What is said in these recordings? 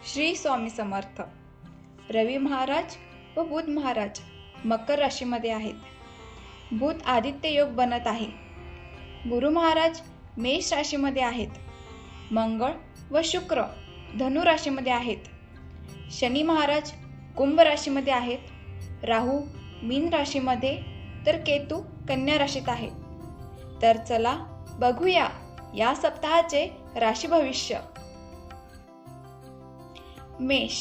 श्री स्वामी समर्थ. रवी महाराज व बुध महाराज मकर राशीमध्ये आहेत. बुध आदित्य योग बनत आहे. गुरु महाराज मेष राशीमध्ये आहेत. मंगळ व शुक्र धनु राशीमध्ये आहेत. शनी महाराज कुंभ राशीमध्ये आहेत. राहू मीन राशीमध्ये तर केतू कन्या राशीत आहे. तर चला बघूया या सप्ताहाचे राशी भविष्य. मेष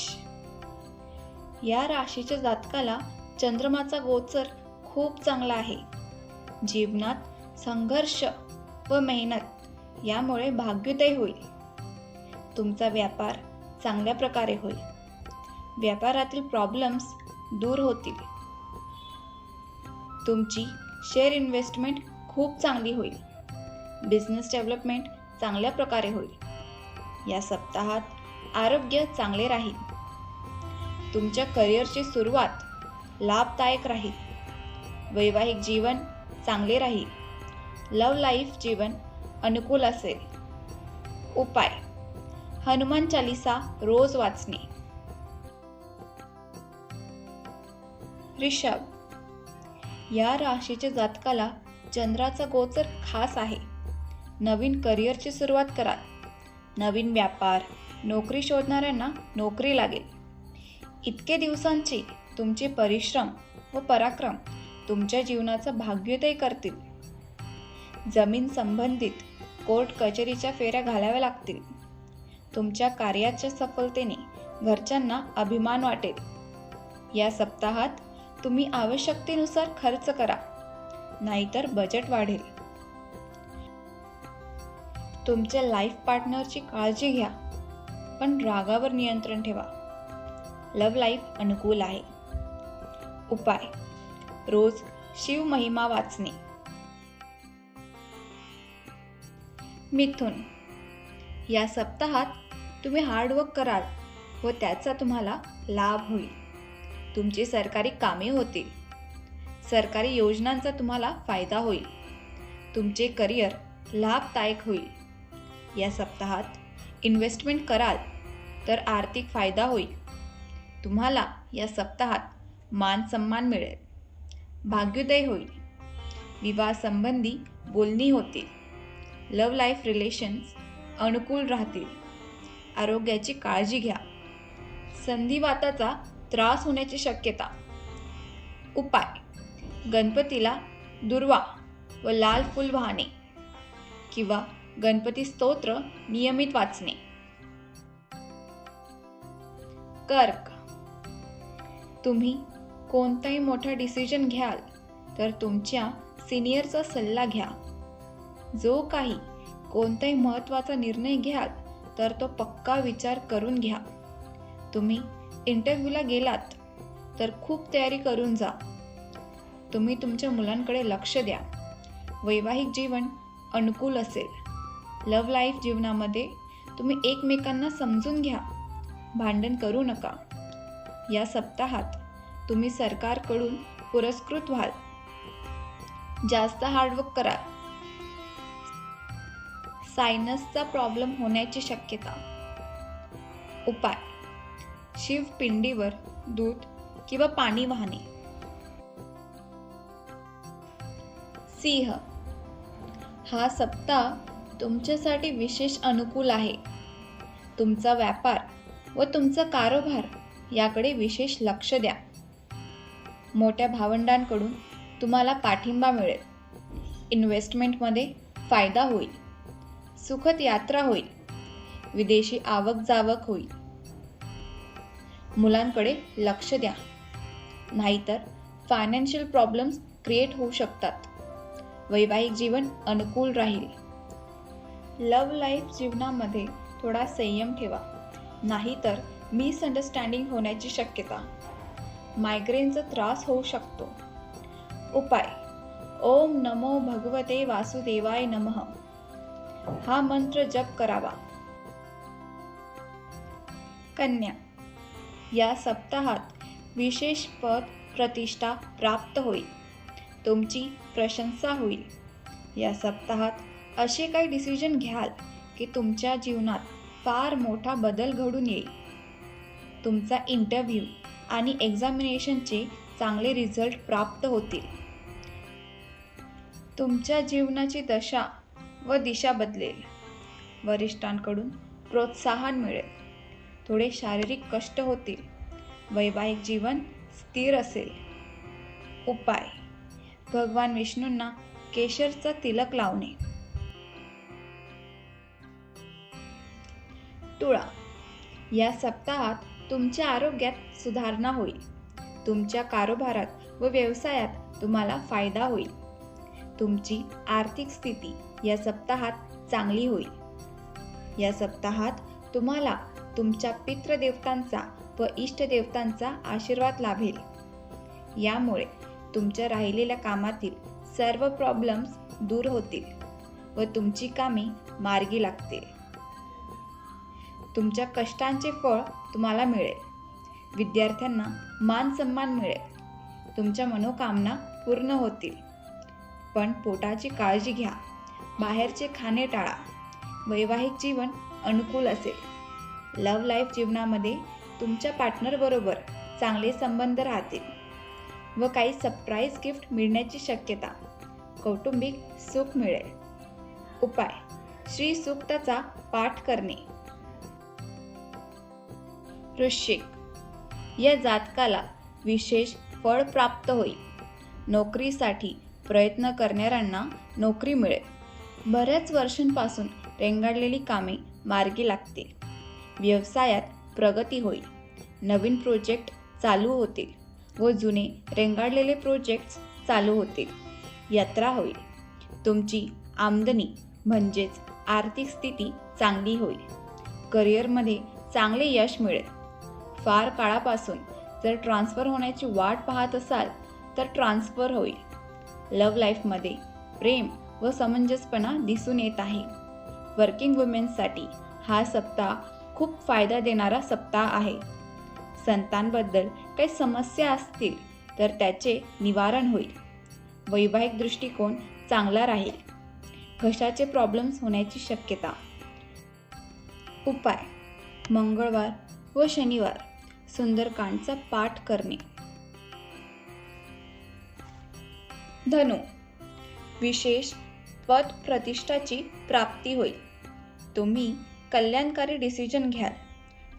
या राशीच्या जातकाला चंद्रमाचा गोचर खूप चांगला आहे. जीवनात संघर्ष व मेहनत यामुळे भाग्योदय होईल. तुमचा व्यापार चांगल्या प्रकारे होईल. व्यापारातील प्रॉब्लेम्स दूर होतील. तुमची शेअर इन्व्हेस्टमेंट खूप चांगली होईल. बिझनेस डेव्हलपमेंट चांगल्या प्रकारे होईल. या सप्ताहात आरोग्य चांगले राहील. तुमच्या करिअरची सुरुवात लाभदायक राहील. वैवाहिक जीवन चांगले राहील. लव्ह लाईफ जीवन अनुकूल असेल. उपाय: हनुमान चालीसा रोज वाचणे. ऋषभ या राशीच्या जातकाला चंद्राचा गोचर खास आहे. नवीन करिअरची सुरुवात करा. नवीन व्यापार नोकरी शोधणाऱ्यांना नोकरी लागेल. इतके दिवसांचे तुमचे परिश्रम व पराक्रम तुमच्या जीवनाचा भाग्योदय करतील. जमीन संबंधित कोर्ट कचेरीच्या फेऱ्या घालाव्या लागतील. तुमच्या कार्याच्या सफलतेने घरच्यांना अभिमान वाटेल. या सप्ताहात तुम्ही आवश्यकतेनुसार खर्च करा, नाहीतर बजेट वाढेल. तुमच्या लाईफ पार्टनरची काळजी घ्या, पण रागावर नियंत्रण ठेवा. लव्ह लाईफ अनुकूल आहे. उपाय: रोज शिव महिमा वाचणे. मिथुन या सप्ताहात तुम्ही हार्डवर्क कराल व त्याचा तुम्हाला लाभ होईल. तुमची सरकारी कामे होतील. सरकारी योजनांचा तुम्हाला फायदा होईल. तुमचे करिअर लाभदायक होईल. या सप्ताहात इन्व्हेस्टमेंट कराल तर आर्थिक फायदा होईल. तुम्हाला या सप्ताहात मान सन्मान मिळेल. भाग्योदय होईल. विवाह संबंधी बोलणी होतील. लव्ह लाईफ रिलेशन्स अनुकूल राहतील. आरोग्याची काळजी घ्या. संधिवाताचा त्रास होण्याची शक्यता. उपाय: गणपतीला दुर्वा व लाल फूल वाहणे किंवा गणपती स्तोत्र नियमित वाचणे. कर्क तुम्ही कोणताही मोठा डिसिजन घ्याल तर तुमच्या सिनियरचा सल्ला घ्या. जो काही कोणताही महत्त्वाचा निर्णय घ्याल तर तो पक्का विचार करून घ्या. तुम्ही इंटरव्ह्यूला गेलात तर खूप तयारी करून जा. तुम्ही तुमच्या मुलांकडे लक्ष द्या. वैवाहिक जीवन अनुकूल असेल. लव्ह लाईफ जीवनामध्ये तुम्ही एकमेकांना समजून घ्या. भांडण करू नका. या सप्ताहात तुम्ही सरकारकडून पुरस्कृत व्हाल. जास्त हार्डवर्क करा. सायनसचा प्रॉब्लेम होण्याची शक्यता. उपाय: शिवपिंडीवर दूध किंवा पाणी वाहणे. सिंह हा सप्ताह तुमच्यासाठी विशेष अनुकूल आहे. तुमचा व्यापार व तुमचा कारोबार याकडे विशेष लक्ष द्या. मोठ्या भावंडांकडून तुम्हाला पाठिंबा मिळेल. इन्व्हेस्टमेंटमध्ये फायदा होईल. सुखद यात्रा होईल. विदेशी आवक जावक होईल. मुलांकडे लक्ष द्या, नाहीतर फायनान्शियल प्रॉब्लेम्स क्रिएट होऊ शकतात. वैवाहिक जीवन अनुकूल राहील. लव्ह लाईफ जीवनामध्ये थोडा संयम ठेवा, नाहीतर मिसअंडरस्टँडिंग होण्याची शक्यता. मायग्रेनचा त्रास होऊ शकतो. उपाय: ओम नमो भगवते वासुदेवाय नमः हा मंत्र जप करावा. कन्या या सप्ताहात विशेष पद प्रतिष्ठा प्राप्त होईल. तुमची प्रशंसा होईल. या सप्ताहात असे काही डिसिजन घ्याल की तुमच्या जीवनात फार मोठा बदल घडून येईल. तुमचा इंटरव्ह्यू आणि एक्झामिनेशनचे चांगले रिझल्ट प्राप्त होतील. तुमच्या जीवनाची दशा व दिशा बदलेल. वरिष्ठांकडून प्रोत्साहन मिळेल. थोडे शारीरिक कष्ट होतील. वैवाहिक जीवन स्थिर असेल. उपाय: भगवान विष्णूंना केशरचा तिलक लावणे. तुळा, या सप्ताहात तुमच्या आरोग्यात सुधारणा होईल. तुमच्या कारोबारात व व्यवसायात तुम्हाला फायदा होईल. तुमची आर्थिक स्थिती या सप्ताहात चांगली होईल. या सप्ताहात तुम्हाला तुमच्या पितृदेवतांचा व इष्टदेवतांचा आशीर्वाद लाभेल. यामुळे तुमच्या राहिलेल्या कामातील सर्व प्रॉब्लेम्स दूर होतील व तुमची कामे मार्गी लागतील. तुमच्या कष्टांचे फळ तुम्हाला मिळेल. विद्यार्थ्यांना मान सन्मान मिळेल. तुमच्या मनोकामना पूर्ण होतील. पण पोटाची काळजी घ्या. बाहेरचे खाणे टाळा. वैवाहिक जीवन अनुकूल असेल. लव्ह लाईफ जीवनामध्ये तुमच्या पार्टनरबरोबर चांगले संबंध राहतील व काही सरप्राईज गिफ्ट मिळण्याची शक्यता. कौटुंबिक सुख मिळेल. उपाय: श्री सूक्ताचा पाठ करणे. वृश्चिक, या जातकाला विशेष फळ प्राप्त होईल. नोकरीसाठी प्रयत्न करणाऱ्यांना नोकरी मिळेल. बऱ्याच वर्षांपासून रेंगाळलेली कामे मार्गी लागतील. व्यवसायात प्रगती होईल. नवीन प्रोजेक्ट चालू होतील व जुने रेंगाळलेले प्रोजेक्ट्स चालू होतील. यात्रा होईल. तुमची आमदनी म्हणजेच आर्थिक स्थिती चांगली होईल. करिअरमध्ये चांगले यश मिळेल. फार काळापासून जर ट्रान्सफर होण्याची वाट पाहत असाल तर ट्रान्सफर होईल. लव्ह लाईफमध्ये प्रेम व समंजसपणा दिसून येत आहे. वर्किंग वुमेन्ससाठी हा सप्ताह खूप फायदा देणारा सप्ताह आहे. संतांबद्दल काही समस्या असतील तर त्याचे निवारण होईल. वैवाहिक दृष्टिकोन चांगला राहील. घशाचे प्रॉब्लेम्स होण्याची शक्यता. उपाय: मंगळवार व शनिवार सुंदरकांडचा पाठ करणे. धनु, विशेष पद प्रतिष्ठाची प्राप्ती होईल. तुम्ही कल्याणकारी डिसिजन घ्याल.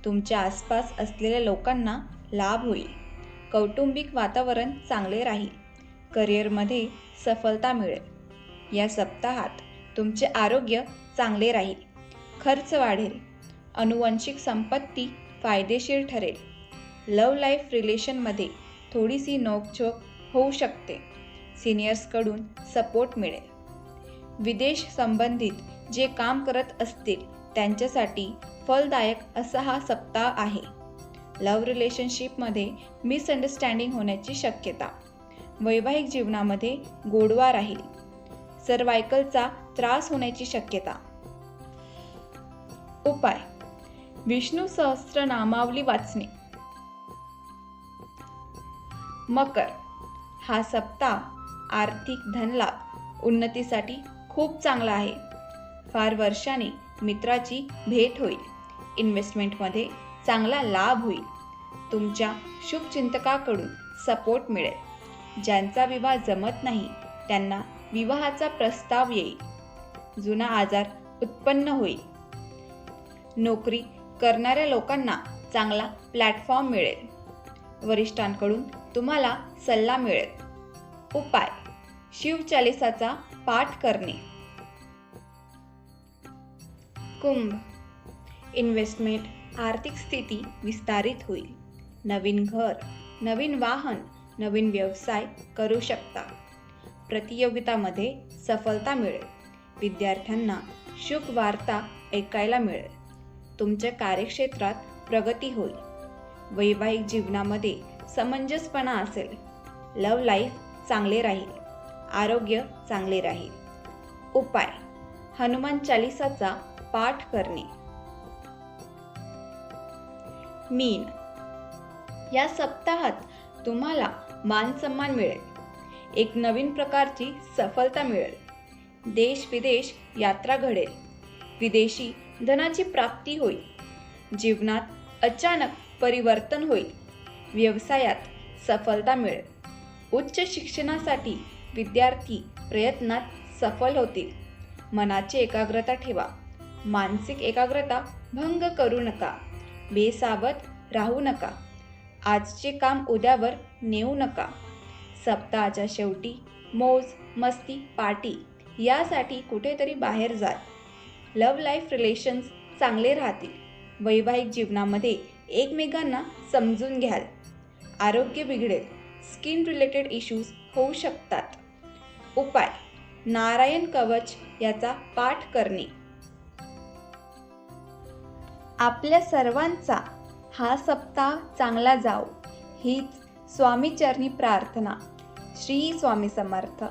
तुमच्या आसपास असलेल्या लोकांना लाभ होईल. कौटुंबिक वातावरण चांगले राहील. करिअरमध्ये सफलता मिळेल. या सप्ताहात तुमचे आरोग्य चांगले राहील. खर्च वाढेल. अनुवंशिक संपत्ती फायदेशीर ठरेल. लव्ह लाईफ रिलेशनमध्ये थोडीशी नोकझोक होऊ शकते. सिनियर्सकडून सपोर्ट मिळेल. विदेश संबंधित जे काम करत असतील त्यांच्यासाठी फलदायक असा हा सप्ताह आहे. लव्ह रिलेशनशिपमध्ये मिसअंडरस्टँडिंग होण्याची शक्यता. वैवाहिक जीवनामध्ये गोडवा राहील. सर्वायकलचा त्रास होण्याची शक्यता. उपाय: विष्णू सहस्त्रनामावली वाचणे. मकर, हा सप्ताह आर्थिक धनलाभ उन्नतीसाठी खूप चांगला आहे. फार वर्षांनी मित्राची भेट होईल. इन्व्हेस्टमेंटमध्ये चांगला लाभ होईल. तुमच्या शुभचिंतकाकडून सपोर्ट मिळेल. ज्यांचा विवाह जमत नाही त्यांना विवाहाचा प्रस्ताव येईल. जुना आजार उत्पन्न होईल. नोकरी करणाऱ्या लोकांना चांगला प्लॅटफॉर्म मिळेल. वरिष्ठांकडून तुम्हाला सल्ला मिळेल. उपाय: शिवचालिसाचा पाठ करणे. कुंभ, इन्व्हेस्टमेंट आर्थिक स्थिती विस्तारित होईल. नवीन घर, नवीन वाहन, नवीन व्यवसाय करू शकता. प्रतियोगितामध्ये सफलता मिळेल. विद्यार्थ्यांना शुभ वार्ता ऐकायला मिळेल. तुमच्या कार्यक्षेत्रात प्रगती होईल. वैवाहिक जीवनामध्ये समंजसपणा असेल. लव्ह लाईफ चांगले राहील. आरोग्य चांगले राहील. उपाय: हनुमान चालिसाचा पाठ करणे. मीन, या सप्ताहात तुम्हाला मान सन्मान मिळेल. एक नवीन प्रकारची सफलता मिळेल. देश विदेश यात्रा घडेल. विदेशी धनाची प्राप्ती होईल. जीवनात अचानक परिवर्तन होईल. व्यवसायात सफलता मिळेल. उच्च शिक्षणासाठी विद्यार्थी प्रयत्नात सफल होतील. मनाची एकाग्रता ठेवा. मानसिक एकाग्रता भंग करू नका. बेसावध राहू नका. आजचे काम उद्यावर नेऊ नका. सप्ताहाच्या शेवटी मौज मस्ती पार्टी यासाठी कुठेतरी बाहेर जाल. लव्ह लाईफ रिलेशन्स चांगले राहतील. वैवाहिक जीवनामध्ये एकमेकांना समजून घ्याल. आरोग्य बिघडेल. स्किन रिलेटेड इश्यूज होऊ शकतात. उपाय: नारायण कवच याचा पाठ करणे. आपल्या सर्वांचा हा सप्ताह चांगला जाओ हीच स्वामीचरणी प्रार्थना. श्री स्वामी समर्थ.